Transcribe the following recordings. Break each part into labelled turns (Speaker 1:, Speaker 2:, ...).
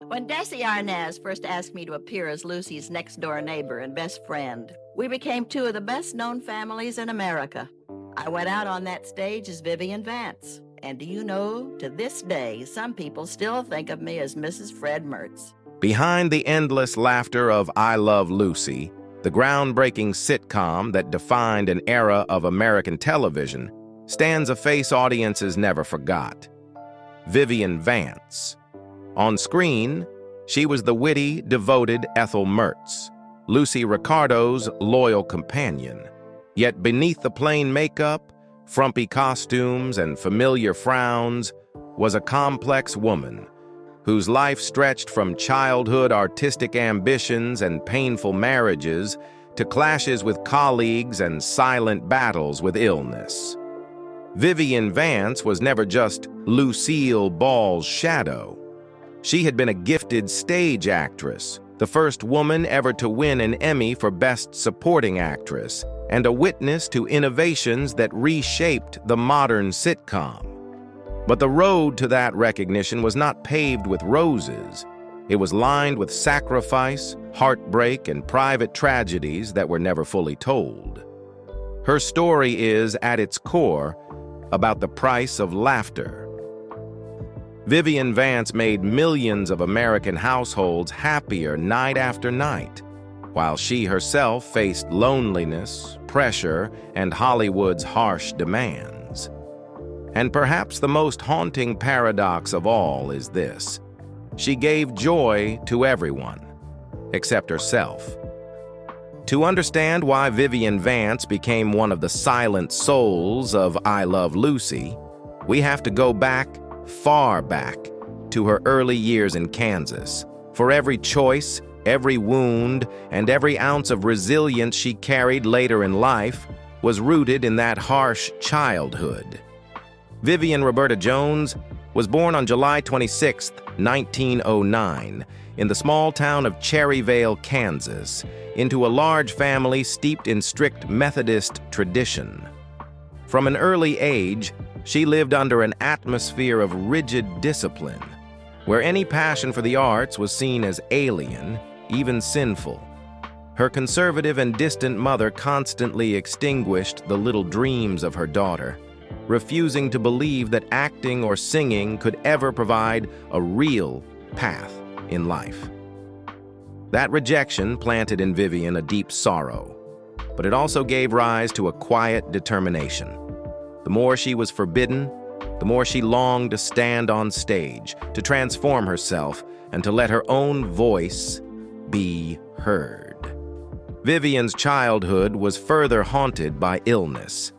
Speaker 1: When Desi Arnaz first asked me to appear as Lucy's next-door neighbor and best friend, we became two of the best-known families in America. I went out on that stage as Vivian Vance. And do you know, to this day, some people still think of me as Mrs. Fred Mertz.
Speaker 2: Behind the endless laughter of I Love Lucy, the groundbreaking sitcom that defined an era of American television, stands a face audiences never forgot: Vivian Vance. On screen, she was the witty, devoted Ethel Mertz, Lucy Ricardo's loyal companion. Yet beneath the plain makeup, frumpy costumes, and familiar frowns was a complex woman whose life stretched from childhood artistic ambitions and painful marriages to clashes with colleagues and silent battles with illness. Vivian Vance was never just Lucille Ball's shadow. She had been a gifted stage actress, the first woman ever to win an Emmy for Best Supporting Actress, and a witness to innovations that reshaped the modern sitcom. But the road to that recognition was not paved with roses. It was lined with sacrifice, heartbreak, and private tragedies that were never fully told. Her story is, at its core, about the price of laughter. Vivian Vance made millions of American households happier night after night, while she herself faced loneliness, pressure, and Hollywood's harsh demands. And perhaps the most haunting paradox of all is this: she gave joy to everyone, except herself. To understand why Vivian Vance became one of the silent souls of I Love Lucy, we have to go back, far back, to her early years in Kansas. For every choice, every wound, and every ounce of resilience she carried later in life was rooted in that harsh childhood. Vivian Roberta Jones was born on July 26, 1909, in the small town of Cherryvale, Kansas, into a large family steeped in strict Methodist tradition. From an early age, she lived under an atmosphere of rigid discipline, where any passion for the arts was seen as alien, even sinful. Her conservative and distant mother constantly extinguished the little dreams of her daughter, refusing to believe that acting or singing could ever provide a real path in life. That rejection planted in Vivian a deep sorrow, but it also gave rise to a quiet determination. The more she was forbidden, the more she longed to stand on stage, to transform herself, and to let her own voice be heard. Vivian's childhood was further haunted by illness.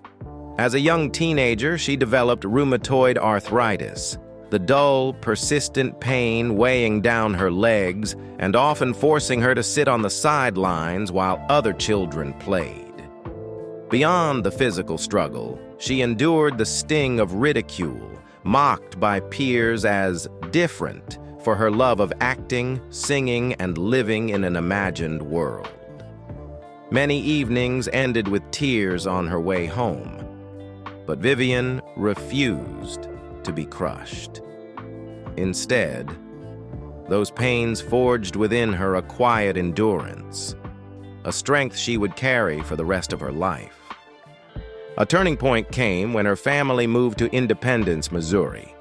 Speaker 2: As a young teenager, she developed rheumatoid arthritis, the dull, persistent pain weighing down her legs and often forcing her to sit on the sidelines while other children played. Beyond the physical struggle, she endured the sting of ridicule, mocked by peers as different for her love of acting, singing, and living in an imagined world. Many evenings ended with tears on her way home, but Vivian refused to be crushed. Instead, those pains forged within her a quiet endurance, a strength she would carry for the rest of her life. A turning point came when her family moved to Independence, Missouri.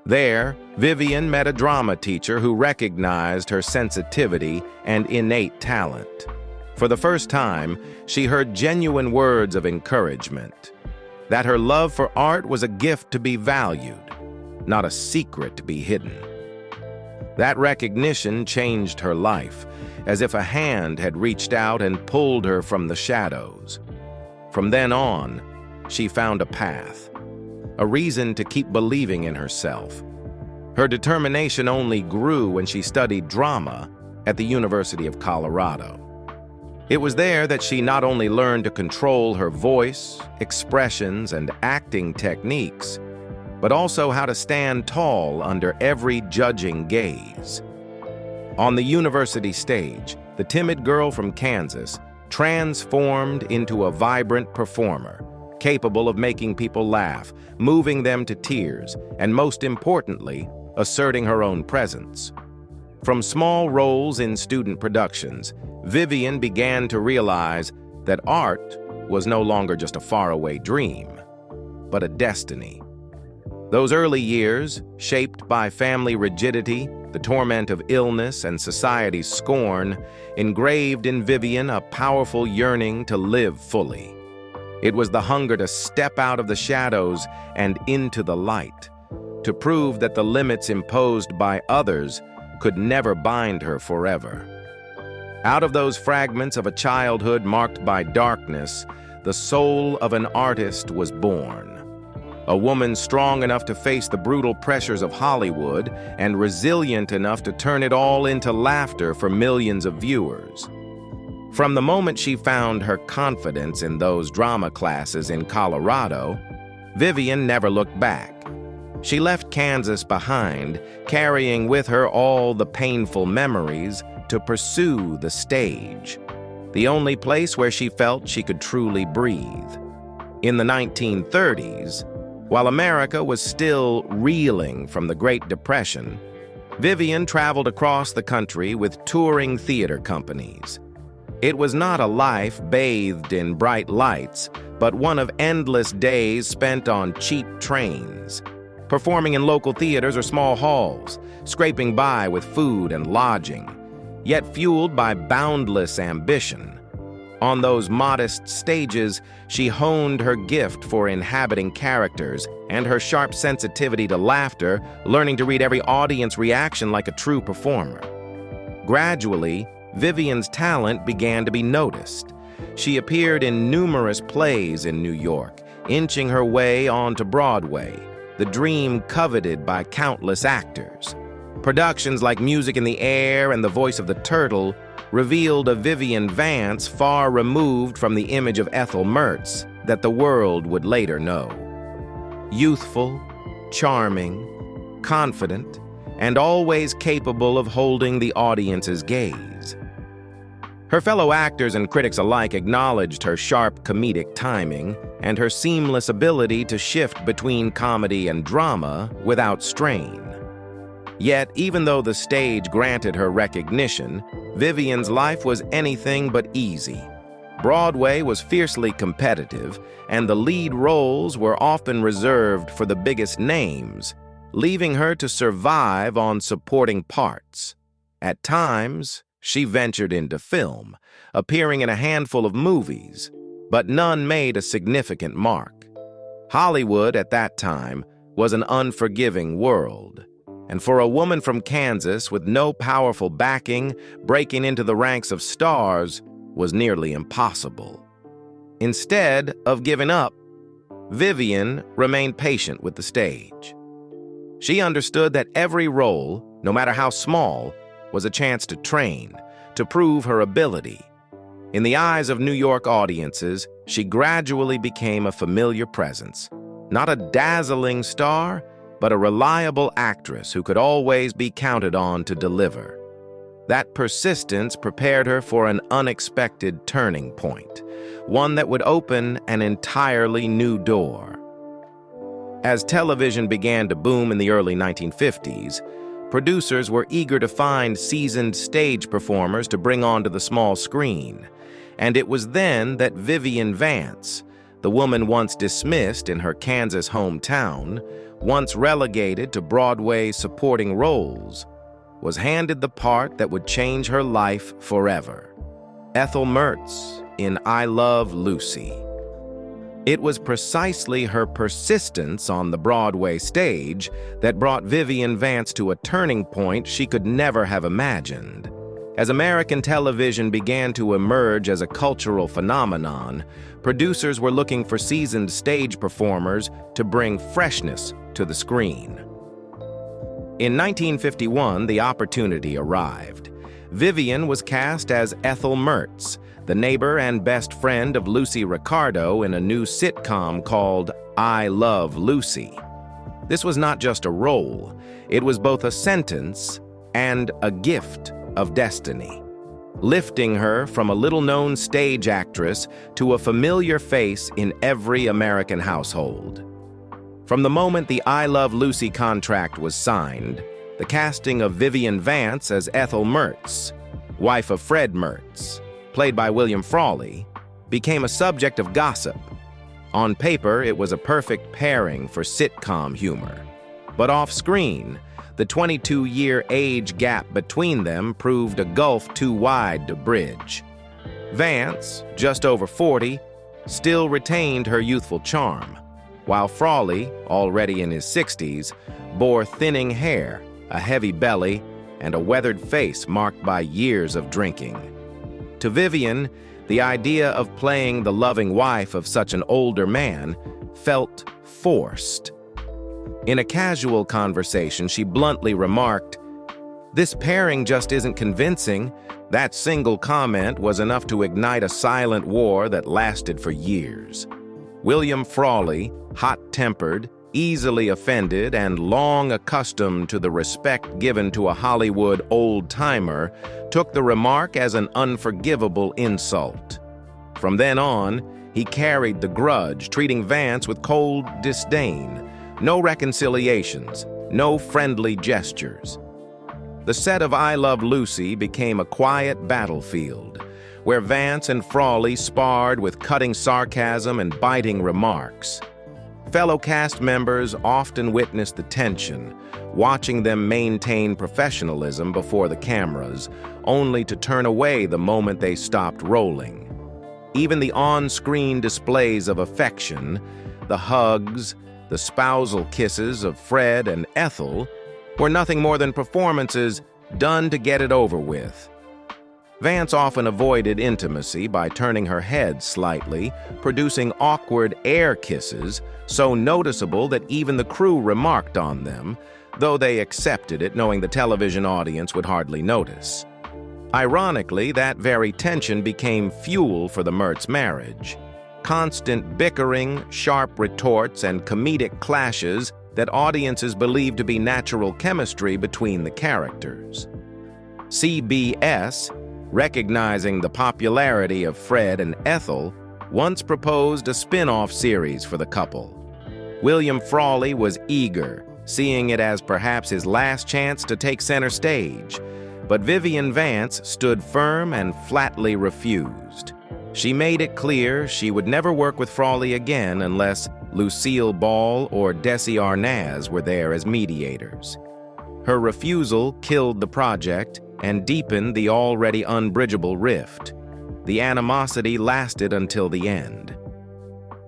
Speaker 2: There, Vivian met a drama teacher who recognized her sensitivity and innate talent. For the first time, she heard genuine words of encouragement, that her love for art was a gift to be valued, not a secret to be hidden. That recognition changed her life, as if a hand had reached out and pulled her from the shadows. From then on, she found a path, a reason to keep believing in herself. Her determination only grew when she studied drama at the University of Colorado. It was there that she not only learned to control her voice, expressions, and acting techniques, but also how to stand tall under every judging gaze. On the university stage, the timid girl from Kansas transformed into a vibrant performer, capable of making people laugh, moving them to tears, and most importantly, asserting her own presence. From small roles in student productions, Vivian began to realize that art was no longer just a faraway dream, but a destiny. Those early years, shaped by family rigidity, the torment of illness, and society's scorn, engraved in Vivian a powerful yearning to live fully. It was the hunger to step out of the shadows and into the light, to prove that the limits imposed by others could never bind her forever. Out of those fragments of a childhood marked by darkness, the soul of an artist was born. A woman strong enough to face the brutal pressures of Hollywood and resilient enough to turn it all into laughter for millions of viewers. From the moment she found her confidence in those drama classes in Colorado, Vivian never looked back. She left Kansas behind, carrying with her all the painful memories to pursue the stage, the only place where she felt she could truly breathe. In the 1930s, while America was still reeling from the Great Depression, Vivian traveled across the country with touring theater companies. It was not a life bathed in bright lights, but one of endless days spent on cheap trains, performing in local theaters or small halls, scraping by with food and lodging, yet fueled by boundless ambition. On those modest stages, she honed her gift for inhabiting characters and her sharp sensitivity to laughter, learning to read every audience reaction like a true performer. Gradually, Vivian's talent began to be noticed. She appeared in numerous plays in New York, inching her way onto Broadway, the dream coveted by countless actors. Productions like Music in the Air and The Voice of the Turtle revealed a Vivian Vance far removed from the image of Ethel Mertz that the world would later know. Youthful, charming, confident, and always capable of holding the audience's gaze. Her fellow actors and critics alike acknowledged her sharp comedic timing and her seamless ability to shift between comedy and drama without strain. Yet, even though the stage granted her recognition, Vivian's life was anything but easy. Broadway was fiercely competitive, and the lead roles were often reserved for the biggest names, leaving her to survive on supporting parts. At times, she ventured into film, appearing in a handful of movies, but none made a significant mark. Hollywood at that time was an unforgiving world, and for a woman from Kansas with no powerful backing, breaking into the ranks of stars was nearly impossible. Instead of giving up, Vivian remained patient with the stage. She understood that every role, no matter how small, was a chance to train, to prove her ability. In the eyes of New York audiences, she gradually became a familiar presence, not a dazzling star, but a reliable actress who could always be counted on to deliver. That persistence prepared her for an unexpected turning point, one that would open an entirely new door. As television began to boom in the early 1950s, producers were eager to find seasoned stage performers to bring onto the small screen, and it was then that Vivian Vance, the woman once dismissed in her Kansas hometown, once relegated to Broadway supporting roles, was handed the part that would change her life forever. Ethel Mertz in I Love Lucy. It was precisely her persistence on the Broadway stage that brought Vivian Vance to a turning point she could never have imagined. As American television began to emerge as a cultural phenomenon, producers were looking for seasoned stage performers to bring freshness to the screen. In 1951, the opportunity arrived. Vivian was cast as Ethel Mertz, the neighbor and best friend of Lucy Ricardo in a new sitcom called I Love Lucy. This was not just a role, it was both a sentence and a gift of destiny, lifting her from a little-known stage actress to a familiar face in every American household. From the moment the I Love Lucy contract was signed, the The casting of Vivian Vance as Ethel Mertz, wife of Fred Mertz, played by William Frawley, became a subject of gossip. On paper, it was a perfect pairing for sitcom humor. But off-screen, the 22-year age gap between them proved a gulf too wide to bridge. Vance, just over 40, still retained her youthful charm, while Frawley, already in his 60s, bore thinning hair, a heavy belly, and a weathered face marked by years of drinking. To Vivian, the idea of playing the loving wife of such an older man felt forced. In a casual conversation, she bluntly remarked, "This pairing just isn't convincing." That single comment was enough to ignite a silent war that lasted for years. William Frawley, hot-tempered, easily offended, and long accustomed to the respect given to a Hollywood old-timer, took the remark as an unforgivable insult. From then on, he carried the grudge, treating Vance with cold disdain. No reconciliations, no friendly gestures. The set of I Love Lucy became a quiet battlefield, where Vance and Frawley sparred with cutting sarcasm and biting remarks. Fellow cast members often witnessed the tension, watching them maintain professionalism before the cameras, only to turn away the moment they stopped rolling. Even the on-screen displays of affection, the hugs, the spousal kisses of Fred and Ethel, were nothing more than performances done to get it over with. Vance often avoided intimacy by turning her head slightly, producing awkward air kisses so noticeable that even the crew remarked on them, though they accepted it knowing the television audience would hardly notice. Ironically, that very tension became fuel for the Mertz marriage. Constant bickering, sharp retorts, and comedic clashes that audiences believed to be natural chemistry between the characters. CBS, recognizing the popularity of Fred and Ethel, once proposed a spin-off series for the couple. William Frawley was eager, seeing it as perhaps his last chance to take center stage, but Vivian Vance stood firm and flatly refused. She made it clear she would never work with Frawley again unless Lucille Ball or Desi Arnaz were there as mediators. Her refusal killed the project and deepened the already unbridgeable rift. The animosity lasted until the end.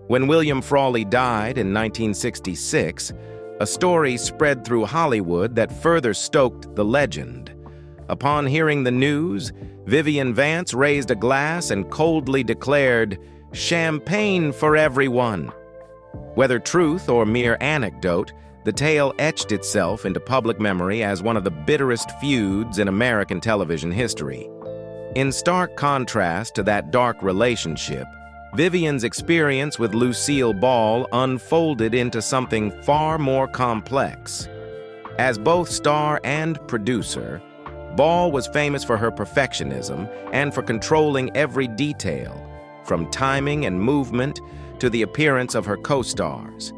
Speaker 2: When William Frawley died in 1966, a story spread through Hollywood that further stoked the legend. Upon hearing the news, Vivian Vance raised a glass and coldly declared, "Champagne for everyone." Whether truth or mere anecdote, the tale etched itself into public memory as one of the bitterest feuds in American television history. In stark contrast to that dark relationship, Vivian's experience with Lucille Ball unfolded into something far more complex. As both star and producer, Ball was famous for her perfectionism and for controlling every detail, from timing and movement to the appearance of her co-stars.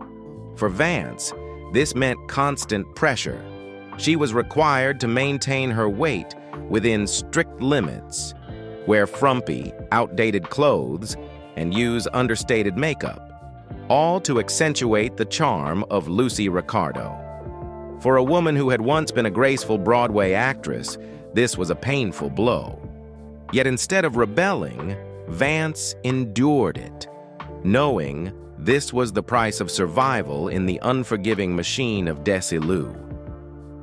Speaker 2: For Vance, this meant constant pressure. She was required to maintain her weight within strict limits, wear frumpy, outdated clothes, and use understated makeup, all to accentuate the charm of Lucy Ricardo. For a woman who had once been a graceful Broadway actress, this was a painful blow. Yet instead of rebelling, Vance endured it, knowing this was the price of survival in the unforgiving machine of Desilu.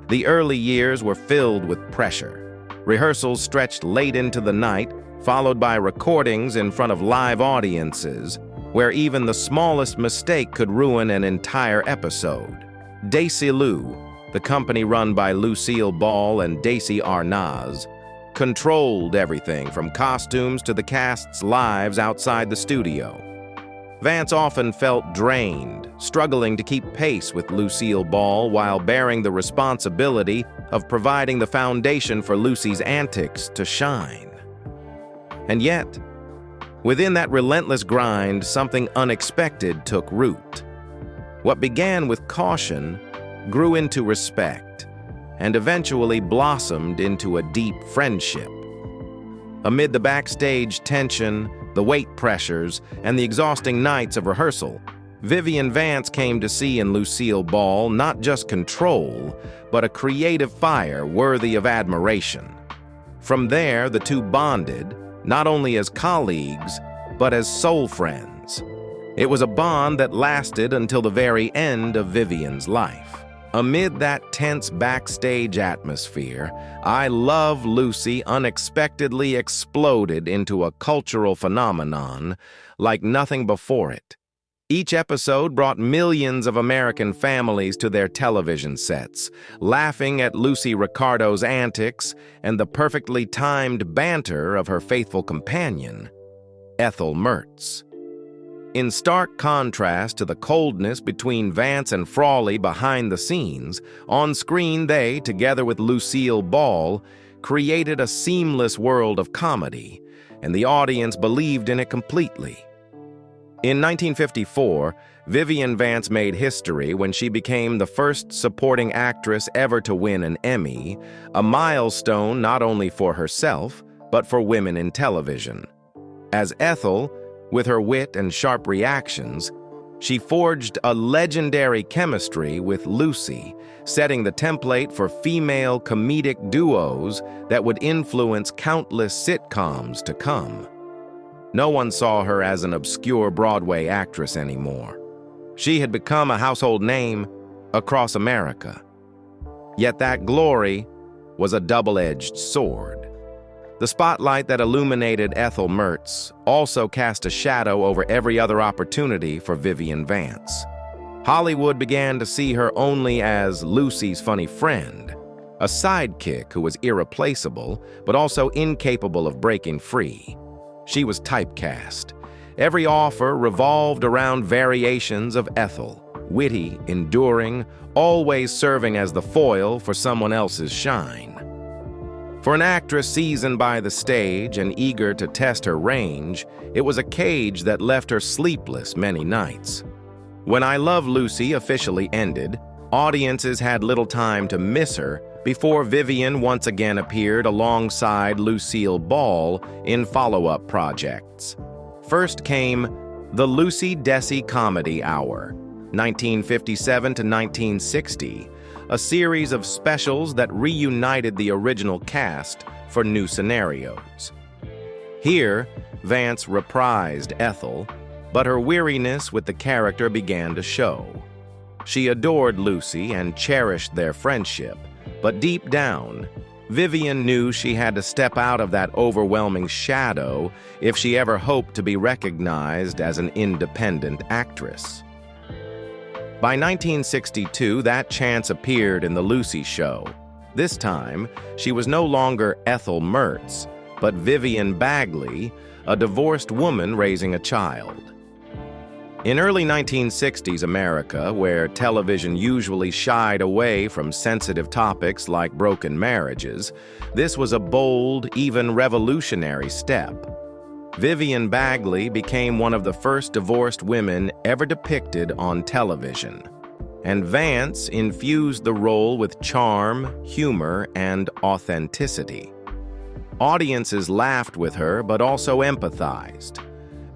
Speaker 2: The early years were filled with pressure. Rehearsals stretched late into the night, followed by recordings in front of live audiences, where even the smallest mistake could ruin an entire episode. Desilu, the company run by Lucille Ball and Desi Arnaz, controlled everything from costumes to the cast's lives outside the studio. Vance often felt drained, struggling to keep pace with Lucille Ball while bearing the responsibility of providing the foundation for Lucy's antics to shine. And yet, within that relentless grind, something unexpected took root. What began with caution grew into respect. and eventually blossomed into a deep friendship. Amid the backstage tension, the weight pressures, and the exhausting nights of rehearsal, Vivian Vance came to see in Lucille Ball not just control, but a creative fire worthy of admiration. From there, the two bonded, not only as colleagues, but as soul friends. It was a bond that lasted until the very end of Vivian's life. Amid that tense backstage atmosphere, I Love Lucy unexpectedly exploded into a cultural phenomenon like nothing before it. Each episode brought millions of American families to their television sets, laughing at Lucy Ricardo's antics and the perfectly timed banter of her faithful companion, Ethel Mertz. In stark contrast to the coldness between Vance and Frawley behind the scenes, on screen they, together with Lucille Ball, created a seamless world of comedy, and the audience believed in it completely. In 1954, Vivian Vance made history when she became the first supporting actress ever to win an Emmy, a milestone not only for herself, but for women in television. As Ethel, with her wit and sharp reactions, she forged a legendary chemistry with Lucy, setting the template for female comedic duos that would influence countless sitcoms to come. No one saw her as an obscure Broadway actress anymore. She had become a household name across America. Yet that glory was a double-edged sword. The spotlight that illuminated Ethel Mertz also cast a shadow over every other opportunity for Vivian Vance. Hollywood began to see her only as Lucy's funny friend, a sidekick who was irreplaceable, but also incapable of breaking free. She was typecast. Every offer revolved around variations of Ethel, witty, enduring, always serving as the foil for someone else's shine. For an actress seasoned by the stage and eager to test her range, it was a cage that left her sleepless many nights. When I Love Lucy officially ended, audiences had little time to miss her before Vivian once again appeared alongside Lucille Ball in follow-up projects. First came the Lucy Desi Comedy Hour, 1957 to 1960, a series of specials that reunited the original cast for new scenarios. Here, Vance reprised Ethel, but her weariness with the character began to show. She adored Lucy and cherished their friendship, but deep down, Vivian knew she had to step out of that overwhelming shadow if she ever hoped to be recognized as an independent actress. By 1962, that chance appeared in The Lucy Show. This time, she was no longer Ethel Mertz, but Vivian Bagley, a divorced woman raising a child. In early 1960s America, where television usually shied away from sensitive topics like broken marriages, this was a bold, even revolutionary step. Vivian Bagley became one of the first divorced women ever depicted on television, and Vance infused the role with charm, humor, and authenticity. Audiences laughed with her, but also empathized.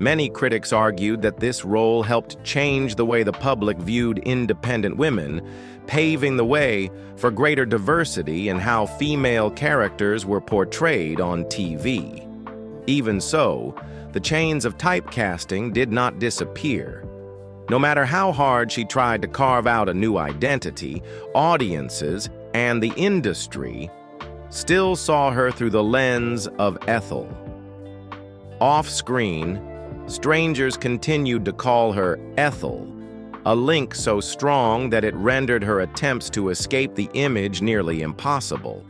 Speaker 2: Many critics argued that this role helped change the way the public viewed independent women, paving the way for greater diversity in how female characters were portrayed on TV. Even so, the chains of typecasting did not disappear. No matter how hard she tried to carve out a new identity, audiences and the industry still saw her through the lens of Ethel. Off-screen, strangers continued to call her Ethel, a link so strong that it rendered her attempts to escape the image nearly impossible.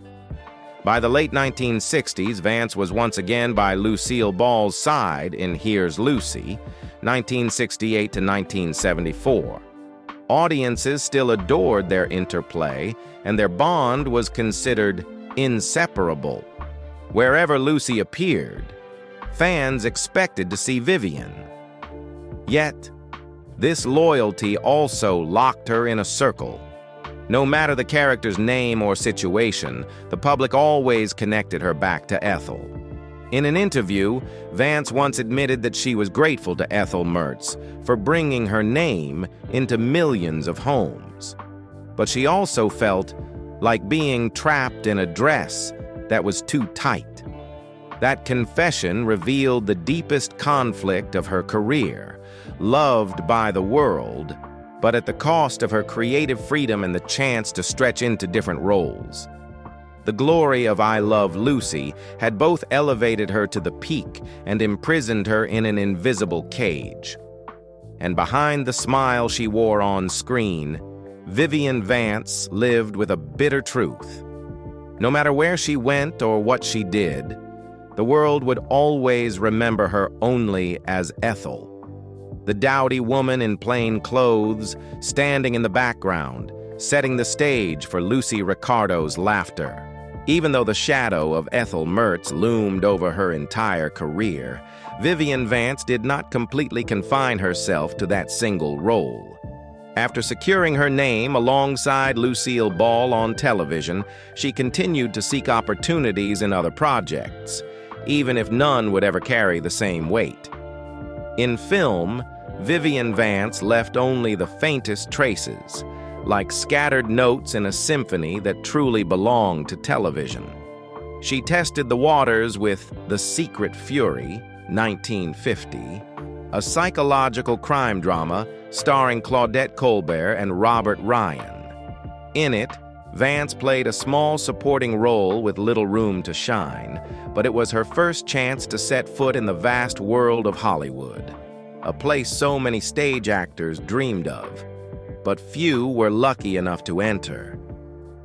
Speaker 2: By the late 1960s, Vance was once again by Lucille Ball's side in Here's Lucy, 1968 to 1974. Audiences still adored their interplay, and their bond was considered inseparable. Wherever Lucy appeared, fans expected to see Vivian. Yet, this loyalty also locked her in a circle. No matter the character's name or situation, the public always connected her back to Ethel. In an interview, Vance once admitted that she was grateful to Ethel Mertz for bringing her name into millions of homes. But she also felt like being trapped in a dress that was too tight. That confession revealed the deepest conflict of her career, loved by the world, but at the cost of her creative freedom and the chance to stretch into different roles. The glory of I Love Lucy had both elevated her to the peak and imprisoned her in an invisible cage. And behind the smile she wore on screen, Vivian Vance lived with a bitter truth. No matter where she went or what she did, the world would always remember her only as Ethel, the dowdy woman in plain clothes, standing in the background, setting the stage for Lucy Ricardo's laughter. Even though the shadow of Ethel Mertz loomed over her entire career, Vivian Vance did not completely confine herself to that single role. After securing her name alongside Lucille Ball on television, she continued to seek opportunities in other projects, even if none would ever carry the same weight. In film, Vivian Vance left only the faintest traces, like scattered notes in a symphony that truly belonged to television. She tested the waters with The Secret Fury, 1950, a psychological crime drama starring Claudette Colbert and Robert Ryan. In it, Vance played a small supporting role with little room to shine, but it was her first chance to set foot in the vast world of Hollywood, a place so many stage actors dreamed of, but few were lucky enough to enter.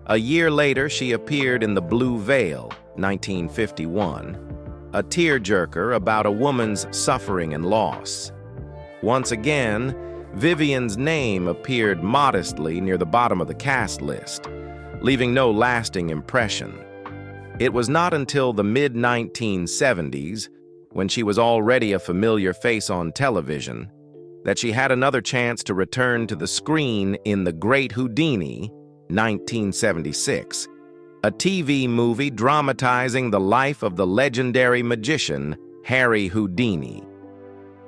Speaker 2: A year later, she appeared in The Blue Veil, 1951, a tearjerker about a woman's suffering and loss. Once again, Vivian's name appeared modestly near the bottom of the cast list, leaving no lasting impression. It was not until the mid-1970s, when she was already a familiar face on television, that she had another chance to return to the screen in The Great Houdini, 1976, a TV movie dramatizing the life of the legendary magician Harry Houdini.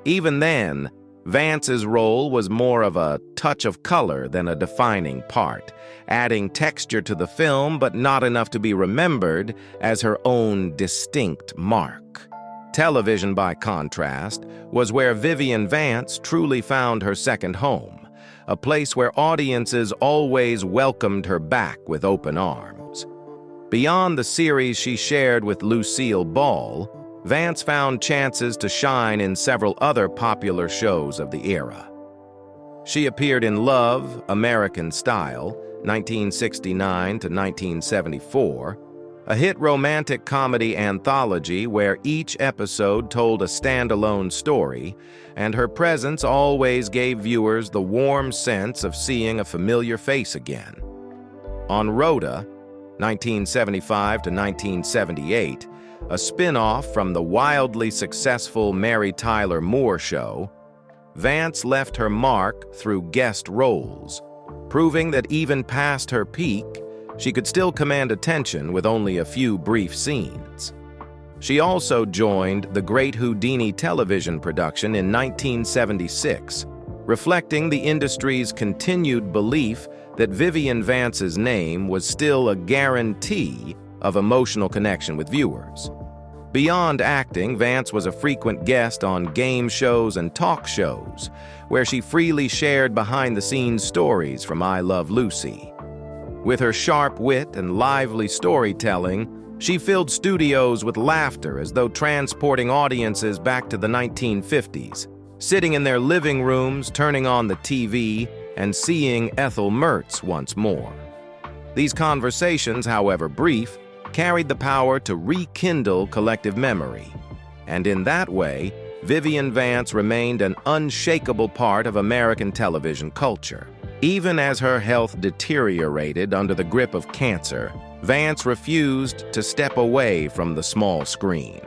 Speaker 2: Even then, Vance's role was more of a touch of color than a defining part, adding texture to the film but not enough to be remembered as her own distinct mark. Television, by contrast, was where Vivian Vance truly found her second home, a place where audiences always welcomed her back with open arms. Beyond the series she shared with Lucille Ball, Vance found chances to shine in several other popular shows of the era. She appeared in Love, American Style, 1969 to 1974, a hit romantic comedy anthology where each episode told a standalone story, and her presence always gave viewers the warm sense of seeing a familiar face again. On Rhoda, 1975 to 1978, a spin-off from the wildly successful Mary Tyler Moore Show, Vance left her mark through guest roles, proving that even past her peak, she could still command attention with only a few brief scenes. She also joined The Great Houdini television production in 1976, reflecting the industry's continued belief that Vivian Vance's name was still a guarantee of emotional connection with viewers. Beyond acting, Vance was a frequent guest on game shows and talk shows, where she freely shared behind-the-scenes stories from I Love Lucy. With her sharp wit and lively storytelling, she filled studios with laughter as though transporting audiences back to the 1950s, sitting in their living rooms, turning on the TV, and seeing Ethel Mertz once more. These conversations, however brief, carried the power to rekindle collective memory, and in that way, Vivian Vance remained an unshakable part of American television culture. Even as her health deteriorated under the grip of cancer, Vance refused to step away from the small screen.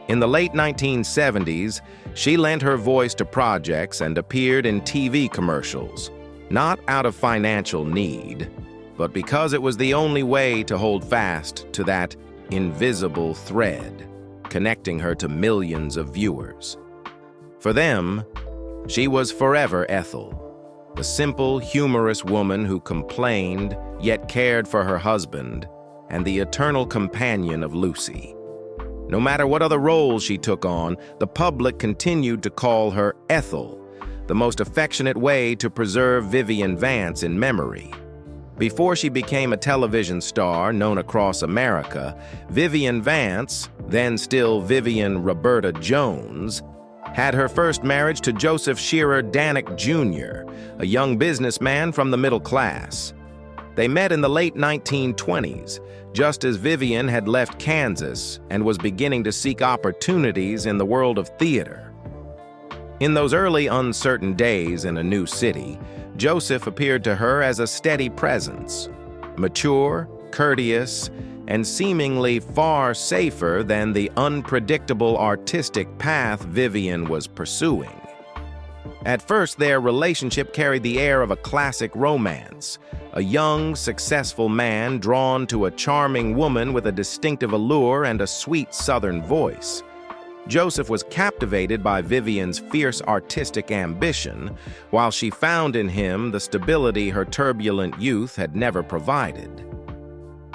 Speaker 2: In the late 1970s, she lent her voice to projects and appeared in TV commercials, not out of financial need, but because it was the only way to hold fast to that invisible thread connecting her to millions of viewers. For them, she was forever Ethel, the simple, humorous woman who complained yet cared for her husband, and the eternal companion of Lucy. No matter what other roles she took on, the public continued to call her Ethel, the most affectionate way to preserve Vivian Vance in memory. Before she became a television star known across America, Vivian Vance, then still Vivian Roberta Jones, had her first marriage to Joseph Shearer Danick Jr., a young businessman from the middle class. They met in the late 1920s, just as Vivian had left Kansas and was beginning to seek opportunities in the world of theater. In those early uncertain days in a new city, Joseph appeared to her as a steady presence, mature, courteous, and seemingly far safer than the unpredictable artistic path Vivian was pursuing. At first, their relationship carried the air of a classic romance, a young, successful man drawn to a charming woman with a distinctive allure and a sweet Southern voice. Joseph was captivated by Vivian's fierce artistic ambition, while she found in him the stability her turbulent youth had never provided.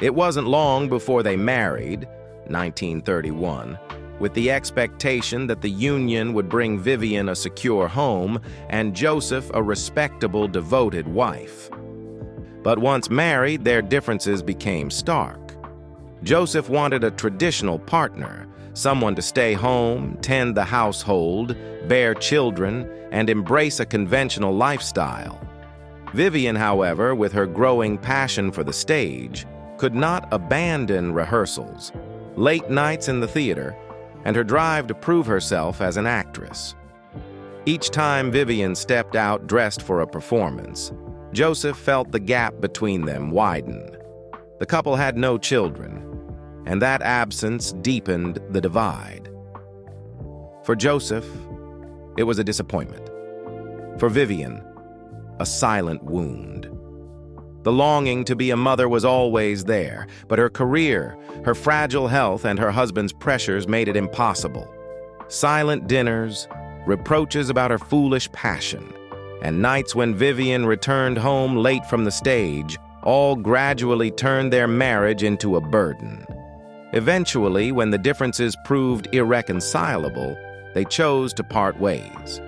Speaker 2: It wasn't long before they married, 1931, with the expectation that the union would bring Vivian a secure home and Joseph a respectable, devoted wife. But once married, their differences became stark. Joseph wanted a traditional partner, someone to stay home, tend the household, bear children, and embrace a conventional lifestyle. Vivian, however, with her growing passion for the stage, could not abandon rehearsals, late nights in the theater, and her drive to prove herself as an actress. Each time Vivian stepped out dressed for a performance, Joseph felt the gap between them widen. The couple had no children, and that absence deepened the divide. For Joseph, it was a disappointment. For Vivian, a silent wound. The longing to be a mother was always there, but her career, her fragile health, and her husband's pressures made it impossible. Silent dinners, reproaches about her foolish passion, and nights when Vivian returned home late from the stage all gradually turned their marriage into a burden. Eventually, when the differences proved irreconcilable, they chose to part ways.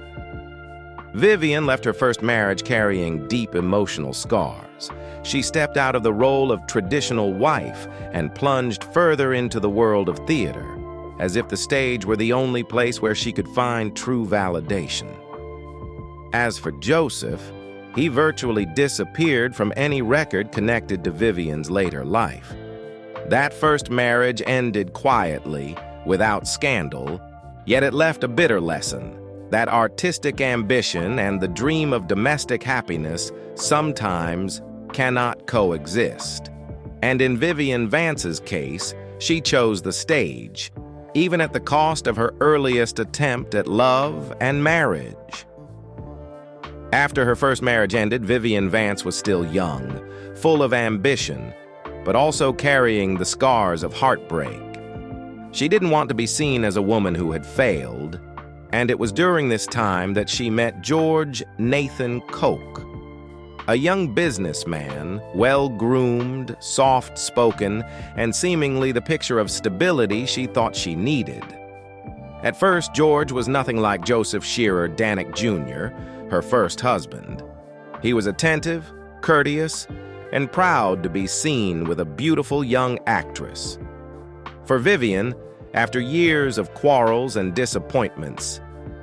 Speaker 2: Vivian left her first marriage carrying deep emotional scars. She stepped out of the role of traditional wife and plunged further into the world of theater, as if the stage were the only place where she could find true validation. As for Joseph, he virtually disappeared from any record connected to Vivian's later life. That first marriage ended quietly, without scandal, yet it left a bitter lesson that artistic ambition and the dream of domestic happiness sometimes cannot coexist. And in Vivian Vance's case, she chose the stage, even at the cost of her earliest attempt at love and marriage. After her first marriage ended, Vivian Vance was still young, full of ambition, but also carrying the scars of heartbreak. She didn't want to be seen as a woman who had failed, and it was during this time that she met George Nathan Koch, a young businessman, well-groomed, soft-spoken, and seemingly the picture of stability she thought she needed. At first, George was nothing like Joseph Shearer Danick Jr., her first husband. He was attentive, courteous, and proud to be seen with a beautiful young actress. For Vivian, after years of quarrels and disappointments,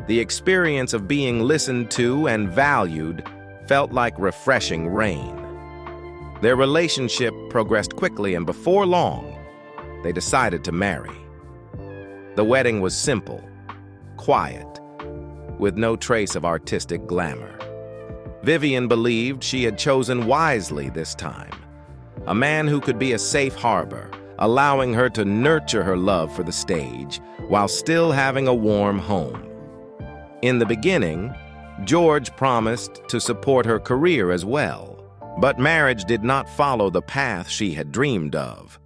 Speaker 2: the experience of being listened to and valued felt like refreshing rain. Their relationship progressed quickly, and before long, they decided to marry. The wedding was simple, quiet, with no trace of artistic glamour. Vivian believed she had chosen wisely this time, a man who could be a safe harbor, allowing her to nurture her love for the stage while still having a warm home. In the beginning, George promised to support her career as well. But marriage did not follow the path she had dreamed of.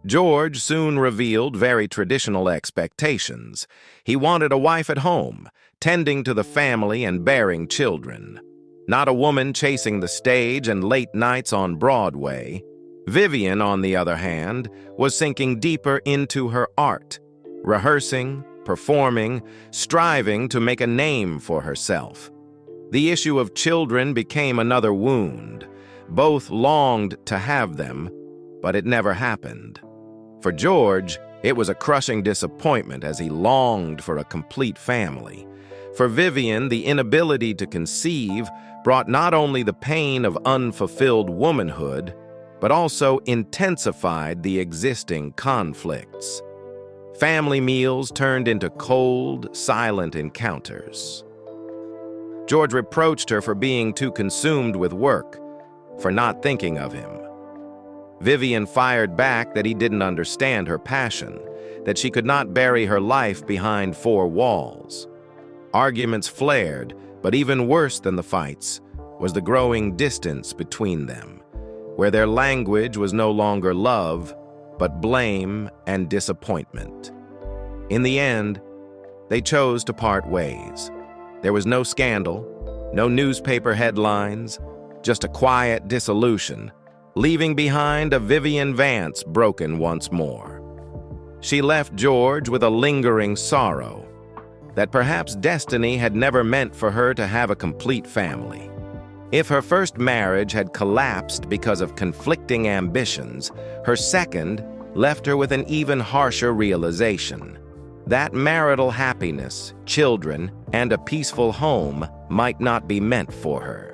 Speaker 2: George soon revealed very traditional expectations. He wanted a wife at home, tending to the family and bearing children. Not a woman chasing the stage and late nights on Broadway. Vivian, on the other hand, was sinking deeper into her art, rehearsing, performing, striving to make a name for herself. The issue of children became another wound. Both longed to have them, but it never happened. For George, it was a crushing disappointment as he longed for a complete family. For Vivian, the inability to conceive brought not only the pain of unfulfilled womanhood, but also intensified the existing conflicts. Family meals turned into cold, silent encounters. George reproached her for being too consumed with work, for not thinking of him. Vivian fired back that he didn't understand her passion, that she could not bury her life behind four walls. Arguments flared, but even worse than the fights was the growing distance between them, where their language was no longer love, but blame and disappointment. In the end, they chose to part ways. There was no scandal, no newspaper headlines, just a quiet dissolution, leaving behind a Vivian Vance broken once more. She left George with a lingering sorrow that perhaps destiny had never meant for her to have a complete family. If her first marriage had collapsed because of conflicting ambitions, her second left her with an even harsher realization. That marital happiness, children, and a peaceful home might not be meant for her.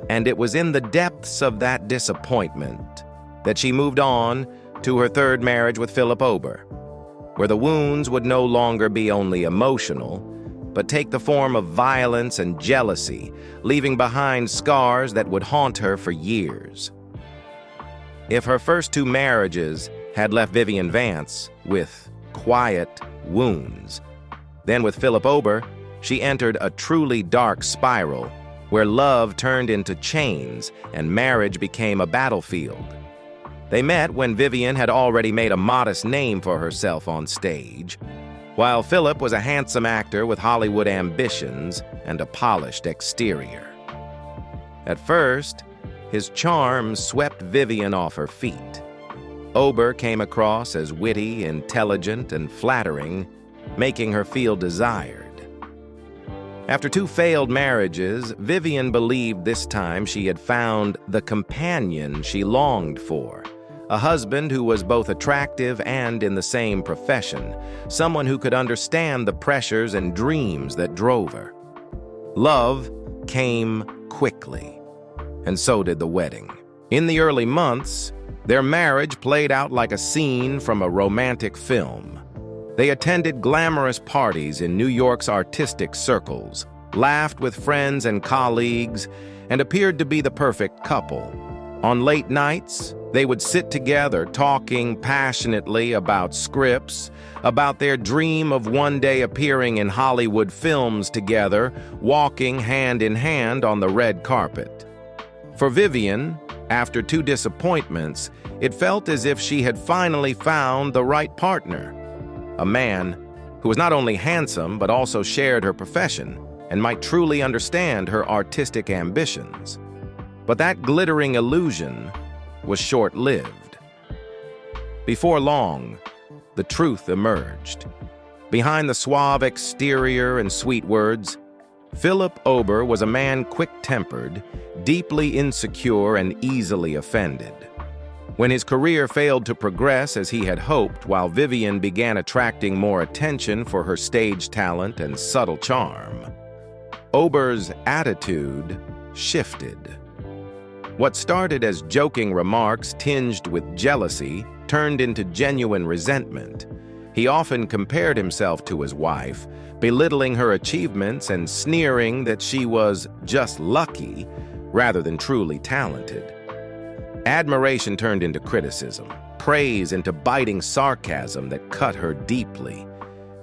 Speaker 2: And it was in the depths of that disappointment that she moved on to her third marriage with Philip Ober, where the wounds would no longer be only emotional, but take the form of violence and jealousy, leaving behind scars that would haunt her for years. If her first two marriages had left Vivian Vance with quiet wounds, then with Philip Ober, she entered a truly dark spiral where love turned into chains and marriage became a battlefield. They met when Vivian had already made a modest name for herself on stage, while Philip was a handsome actor with Hollywood ambitions and a polished exterior. At first, his charm swept Vivian off her feet. Ober came across as witty, intelligent, and flattering, making her feel desired. After two failed marriages, Vivian believed this time she had found the companion she longed for, a husband who was both attractive and in the same profession, someone who could understand the pressures and dreams that drove her. Love came quickly, and so did the wedding. In the early months, their marriage played out like a scene from a romantic film. They attended glamorous parties in New York's artistic circles, laughed with friends and colleagues, and appeared to be the perfect couple. On late nights, they would sit together talking passionately about scripts, about their dream of one day appearing in Hollywood films together, walking hand in hand on the red carpet. For Vivian, after two disappointments, it felt as if she had finally found the right partner. A man who was not only handsome but also shared her profession and might truly understand her artistic ambitions. But that glittering illusion was short-lived. Before long, the truth emerged. Behind the suave exterior and sweet words, Philip Ober was a man quick-tempered, deeply insecure, and easily offended. When his career failed to progress as he had hoped, while Vivian began attracting more attention for her stage talent and subtle charm, Ober's attitude shifted. What started as joking remarks tinged with jealousy turned into genuine resentment. He often compared himself to his wife, belittling her achievements and sneering that she was just lucky rather than truly talented. Admiration turned into criticism, praise into biting sarcasm that cut her deeply.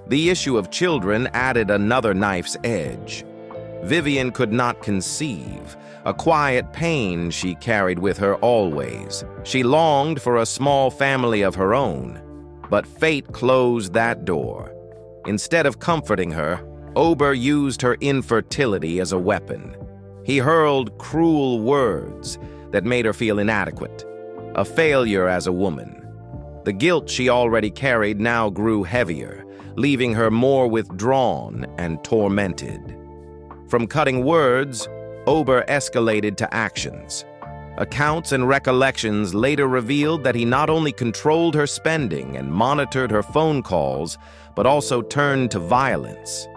Speaker 2: The issue of children added another knife's edge. Vivian could not conceive, a quiet pain she carried with her always. She longed for a small family of her own, but fate closed that door. Instead of comforting her, Ober used her infertility as a weapon. He hurled cruel words that made her feel inadequate, a failure as a woman. The guilt she already carried now grew heavier, leaving her more withdrawn and tormented. From cutting words, Ober escalated to actions. Accounts and recollections later revealed that he not only controlled her spending and monitored her phone calls, but also turned to violence.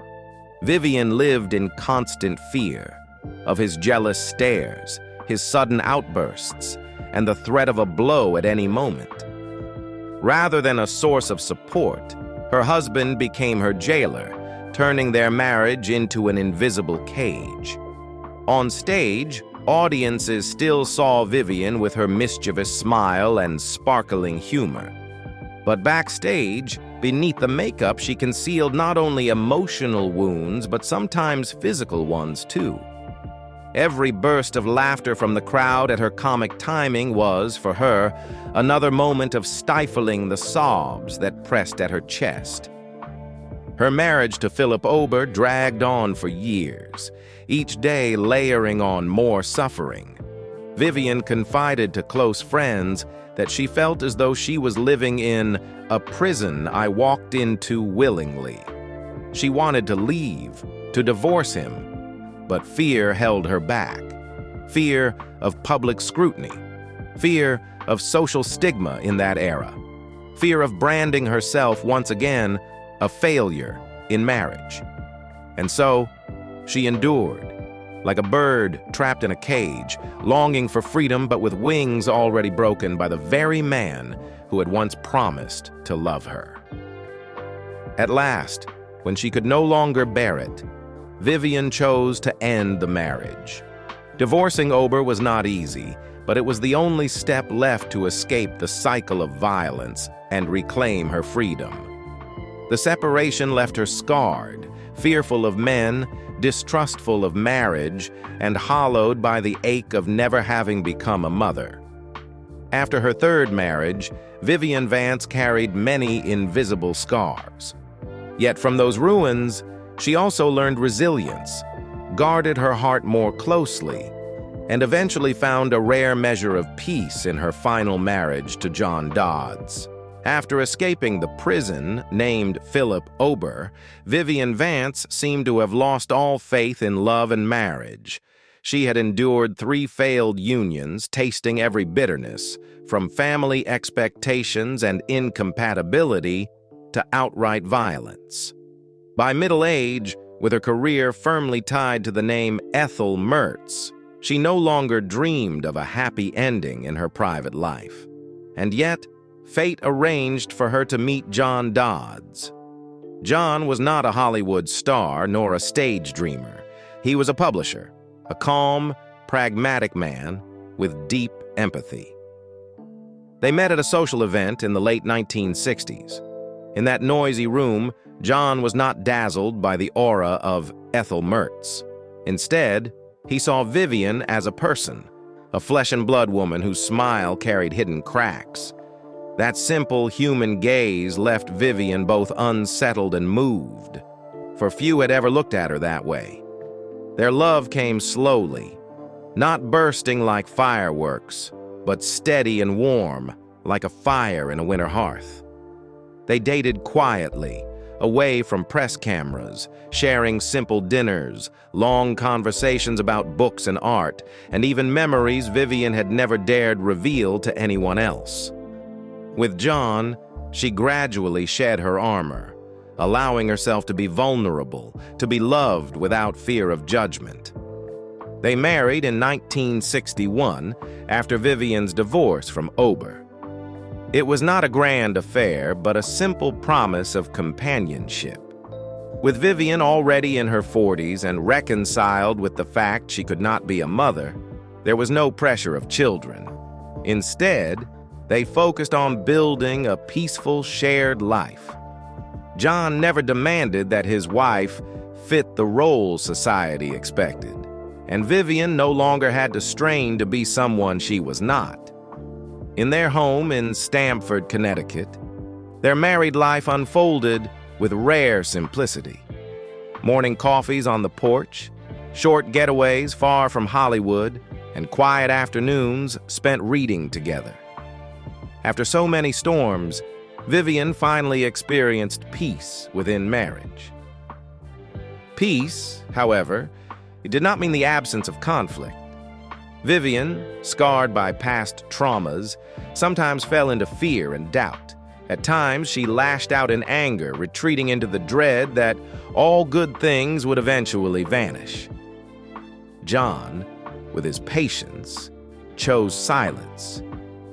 Speaker 2: Vivian lived in constant fear of his jealous stares, his sudden outbursts, and the threat of a blow at any moment. Rather than a source of support, her husband became her jailer, turning their marriage into an invisible cage. On stage, audiences still saw Vivian with her mischievous smile and sparkling humor. But backstage, beneath the makeup, she concealed not only emotional wounds, but sometimes physical ones too. Every burst of laughter from the crowd at her comic timing was, for her, another moment of stifling the sobs that pressed at her chest. Her marriage to Philip Ober dragged on for years, each day layering on more suffering. Vivian confided to close friends that she felt as though she was living in a prison I walked into willingly. She wanted to leave, to divorce him, but fear held her back. Fear of public scrutiny, fear of social stigma in that era, fear of branding herself once again a failure in marriage. And so, she endured, like a bird trapped in a cage, longing for freedom but with wings already broken by the very man who had once promised to love her. At last, when she could no longer bear it, Vivian chose to end the marriage. Divorcing Ober was not easy, but it was the only step left to escape the cycle of violence and reclaim her freedom. The separation left her scarred, fearful of men, distrustful of marriage, and hollowed by the ache of never having become a mother. After her third marriage, Vivian Vance carried many invisible scars. Yet from those ruins, she also learned resilience, guarded her heart more closely, and eventually found a rare measure of peace in her final marriage to John Dodds. After escaping the prison named Philip Ober, Vivian Vance seemed to have lost all faith in love and marriage. She had endured 3 failed unions, tasting every bitterness, from family expectations and incompatibility to outright violence. By middle age, with her career firmly tied to the name Ethel Mertz, she no longer dreamed of a happy ending in her private life. And yet, fate arranged for her to meet John Dodds. John was not a Hollywood star nor a stage dreamer. He was a publisher, a calm, pragmatic man with deep empathy. They met at a social event in the late 1960s. In that noisy room, John was not dazzled by the aura of Ethel Mertz. Instead, he saw Vivian as a person, a flesh-and-blood woman whose smile carried hidden cracks. That simple human gaze left Vivian both unsettled and moved, for few had ever looked at her that way. Their love came slowly, not bursting like fireworks, but steady and warm, like a fire in a winter hearth. They dated quietly, away from press cameras, sharing simple dinners, long conversations about books and art, and even memories Vivian had never dared reveal to anyone else. With John, she gradually shed her armor, allowing herself to be vulnerable, to be loved without fear of judgment. They married in 1961 after Vivian's divorce from Ober. It was not a grand affair, but a simple promise of companionship. With Vivian already in her 40s and reconciled with the fact she could not be a mother, there was no pressure of children. Instead, they focused on building a peaceful, shared life. John never demanded that his wife fit the role society expected, and Vivian no longer had to strain to be someone she was not. In their home in Stamford, Connecticut, their married life unfolded with rare simplicity. Morning coffees on the porch, short getaways far from Hollywood, and quiet afternoons spent reading together. After so many storms, Vivian finally experienced peace within marriage. Peace, however, it did not mean the absence of conflict. Vivian, scarred by past traumas, sometimes fell into fear and doubt. At times, she lashed out in anger, retreating into the dread that all good things would eventually vanish. John, with his patience, chose silence,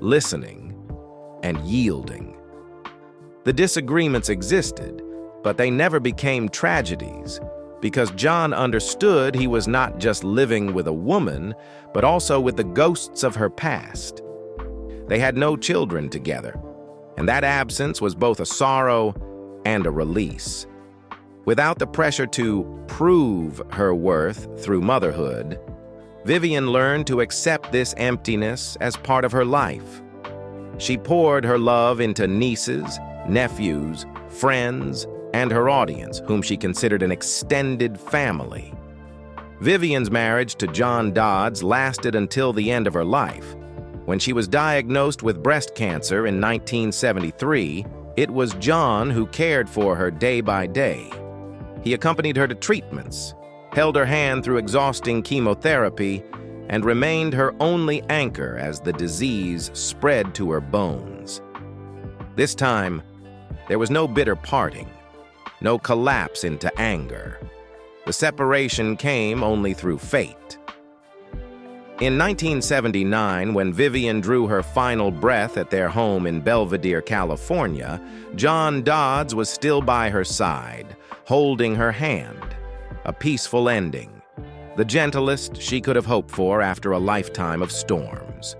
Speaker 2: listening, and yielding. The disagreements existed, but they never became tragedies, because John understood he was not just living with a woman, but also with the ghosts of her past. They had no children together, and that absence was both a sorrow and a release. Without the pressure to prove her worth through motherhood, Vivian learned to accept this emptiness as part of her life. She poured her love into nieces, nephews, friends, and her audience, whom she considered an extended family. Vivian's marriage to John Dodds lasted until the end of her life. When she was diagnosed with breast cancer in 1973, it was John who cared for her day by day. He accompanied her to treatments, held her hand through exhausting chemotherapy, and remained her only anchor as the disease spread to her bones. This time, there was no bitter parting, no collapse into anger. The separation came only through fate. In 1979, when Vivian drew her final breath at their home in Belvedere, California, John Dodds was still by her side, holding her hand. A peaceful ending, the gentlest she could have hoped for after a lifetime of storms.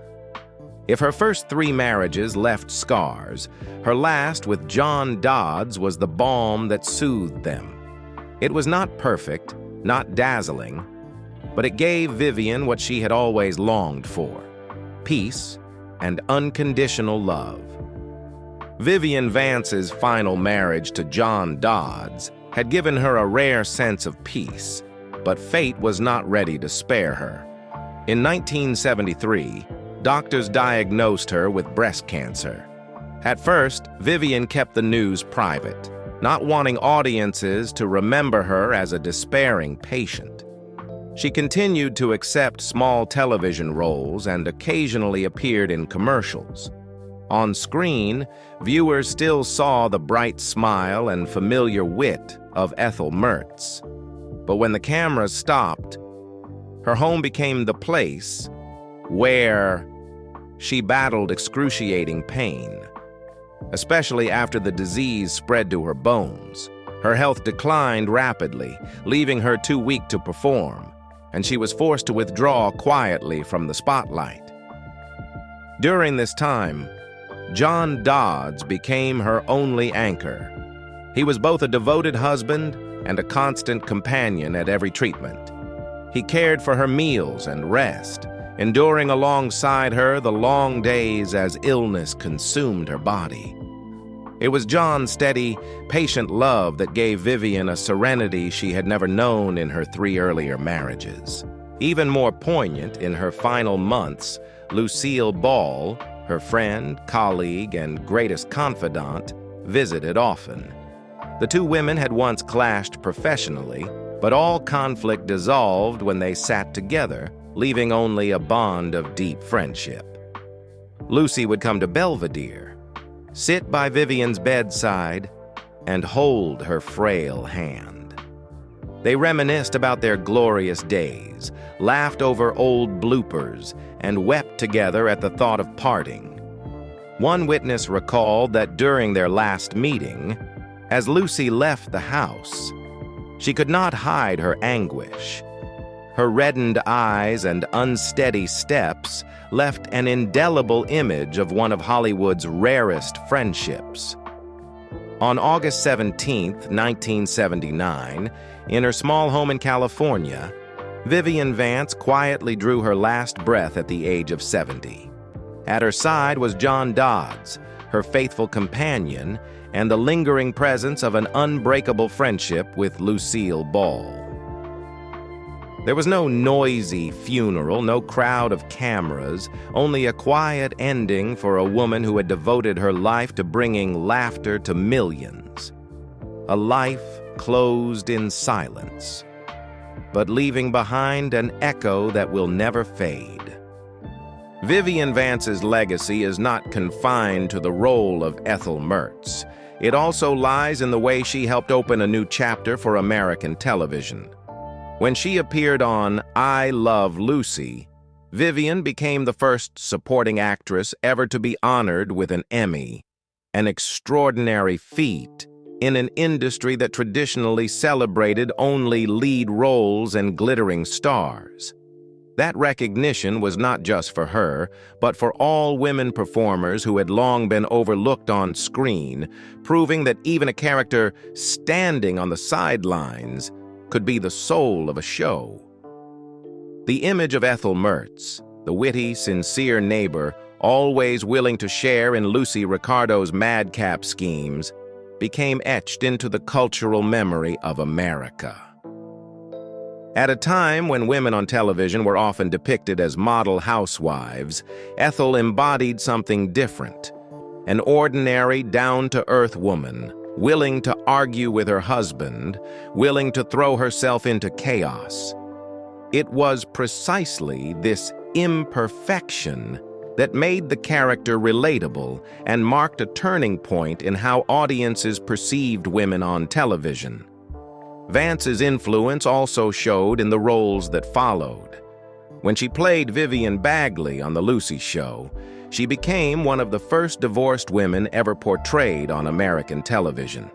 Speaker 2: If her first 3 marriages left scars, her last with John Dodds was the balm that soothed them. It was not perfect, not dazzling, but it gave Vivian what she had always longed for: peace and unconditional love. Vivian Vance's final marriage to John Dodds had given her a rare sense of peace, but fate was not ready to spare her. In 1973, doctors diagnosed her with breast cancer. At first, Vivian kept the news private, not wanting audiences to remember her as a despairing patient. She continued to accept small television roles and occasionally appeared in commercials. On screen, viewers still saw the bright smile and familiar wit of Ethel Mertz. But when the cameras stopped, her home became the place where she battled excruciating pain. Especially after the disease spread to her bones, her health declined rapidly, leaving her too weak to perform, and she was forced to withdraw quietly from the spotlight. During this time, John Dodds became her only anchor. He was both a devoted husband and a constant companion at every treatment. He cared for her meals and rest, enduring alongside her the long days as illness consumed her body. It was John's steady, patient love that gave Vivian a serenity she had never known in her 3 earlier marriages. Even more poignant, in her final months, Lucille Ball, her friend, colleague, and greatest confidant, visited often. The 2 women had once clashed professionally, but all conflict dissolved when they sat together, leaving only a bond of deep friendship. Lucy would come to Belvedere, sit by Vivian's bedside, and hold her frail hand. They reminisced about their glorious days, laughed over old bloopers, and wept together at the thought of parting. One witness recalled that during their last meeting, as Lucy left the house, she could not hide her anguish. Her reddened eyes and unsteady steps left an indelible image of one of Hollywood's rarest friendships. On August 17, 1979, in her small home in California, Vivian Vance quietly drew her last breath at the age of 70. At her side was John Dodds, her faithful companion, and the lingering presence of an unbreakable friendship with Lucille Ball. There was no noisy funeral, no crowd of cameras, only a quiet ending for a woman who had devoted her life to bringing laughter to millions. A life closed in silence, but leaving behind an echo that will never fade. Vivian Vance's legacy is not confined to the role of Ethel Mertz. It also lies in the way she helped open a new chapter for American television. When she appeared on I Love Lucy, Vivian became the first supporting actress ever to be honored with an Emmy, an extraordinary feat in an industry that traditionally celebrated only lead roles and glittering stars. That recognition was not just for her, but for all women performers who had long been overlooked on screen, proving that even a character standing on the sidelines could be the soul of a show. The image of Ethel Mertz, the witty, sincere neighbor, always willing to share in Lucy Ricardo's madcap schemes, became etched into the cultural memory of America. At a time when women on television were often depicted as model housewives, Ethel embodied something different, an ordinary, down-to-earth woman, willing to argue with her husband, willing to throw herself into chaos. It was precisely this imperfection that made the character relatable and marked a turning point in how audiences perceived women on television. Vance's influence also showed in the roles that followed. When she played Vivian Bagley on The Lucy Show, she became one of the first divorced women ever portrayed on American television.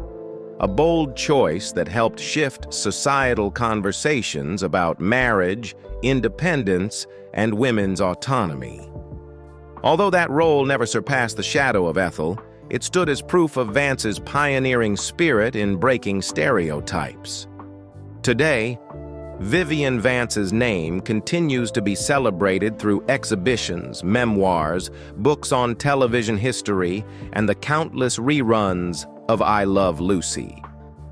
Speaker 2: A bold choice that helped shift societal conversations about marriage, independence, and women's autonomy. Although that role never surpassed the shadow of Ethel, it stood as proof of Vance's pioneering spirit in breaking stereotypes. Today, Vivian Vance's name continues to be celebrated through exhibitions, memoirs, books on television history, and the countless reruns of I Love Lucy.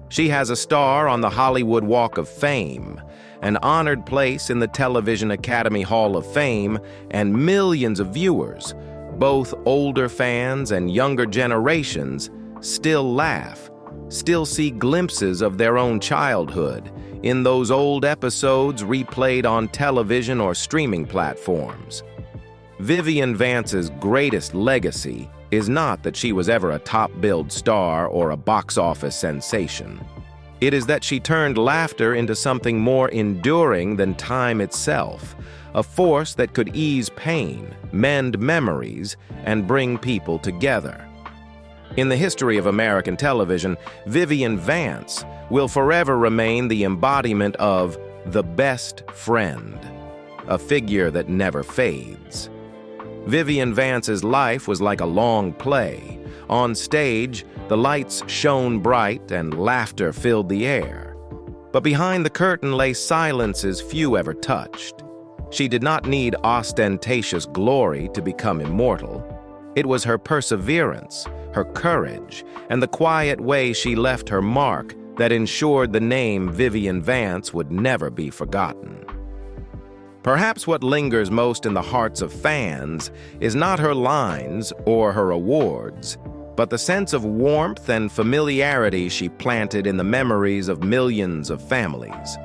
Speaker 2: She has a star on the Hollywood Walk of Fame, an honored place in the Television Academy Hall of Fame, and millions of viewers, both older fans and younger generations, still laugh, still see glimpses of their own childhood in those old episodes replayed on television or streaming platforms. Vivian Vance's greatest legacy is not that she was ever a top-billed star or a box office sensation. It is that she turned laughter into something more enduring than time itself, a force that could ease pain, mend memories, and bring people together. In the history of American television, Vivian Vance will forever remain the embodiment of the best friend, a figure that never fades. Vivian Vance's life was like a long play. On stage, the lights shone bright and laughter filled the air. But behind the curtain lay silences few ever touched. She did not need ostentatious glory to become immortal. It was her perseverance, her courage, and the quiet way she left her mark that ensured the name Vivian Vance would never be forgotten. Perhaps what lingers most in the hearts of fans is not her lines or her awards, but the sense of warmth and familiarity she planted in the memories of millions of families.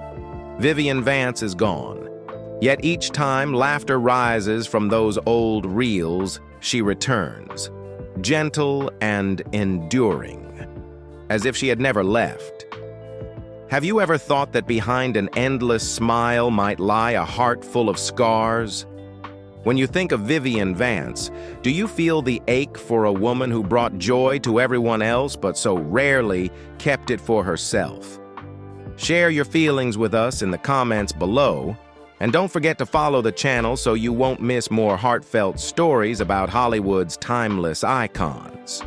Speaker 2: Vivian Vance is gone, yet each time laughter rises from those old reels, she returns, gentle and enduring, as if she had never left. Have you ever thought that behind an endless smile might lie a heart full of scars? When you think of Vivian Vance, do you feel the ache for a woman who brought joy to everyone else but so rarely kept it for herself? Share your feelings with us in the comments below, and don't forget to follow the channel so you won't miss more heartfelt stories about Hollywood's timeless icons.